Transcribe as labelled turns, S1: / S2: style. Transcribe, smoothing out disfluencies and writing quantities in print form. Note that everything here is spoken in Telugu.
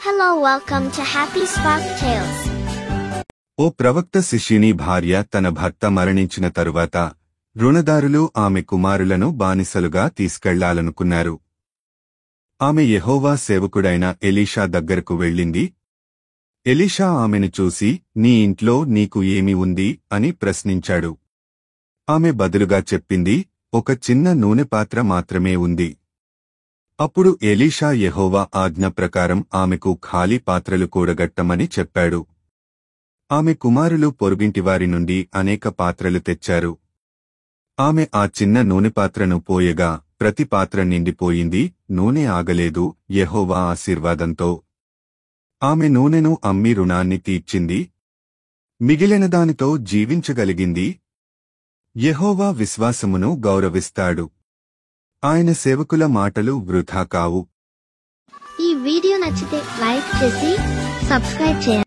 S1: Hello, welcome to Happy Spark Tales.
S2: ఓ ప్రవక్త శిష్యుని భార్య తన భర్త మరణించిన తరువాత రుణదారులు ఆమె కుమారులను బానిసలుగా తీసుకెళ్లాలనుకున్నారు. ఆమె యెహోవా సేవకుడైన ఎలీషా దగ్గరకు వెళ్ళింది. ఎలీషా ఆమెను చూసి, నీ ఇంట్లో నీకు ఏమి ఉంది అని ప్రశ్నించాడు. ఆమె బదులుగా చెప్పింది, ఒక చిన్న నూనె పాత్ర మాత్రమే ఉంది. అప్పుడు ఎలీషా యెహోవా ఆజ్ఞ ప్రకారం ఆమెకు ఖాళీ పాత్రలు కూడగట్టమని చెప్పాడు. ఆమె కుమారులు పొరుగింటివారి నుండి అనేక పాత్రలు తెచ్చారు. ఆమె ఆ చిన్న నూనె పాత్రను పోయగా ప్రతి పాత్ర నిండిపోయింది. నూనె ఆగలేదు. యెహోవా ఆశీర్వాదంతో ఆమె నూనెను అమ్మి రుణాన్ని తీర్చింది. మిగిలిన దానితో జీవించగలిగింది. యెహోవా విశ్వాసమును గౌరవిస్తాడు. ఆయన సేవకుల మాటలు వృథా కావు.
S1: ఈ వీడియో నచ్చితే లైక్ చేసి సబ్స్క్రైబ్ చేయండి.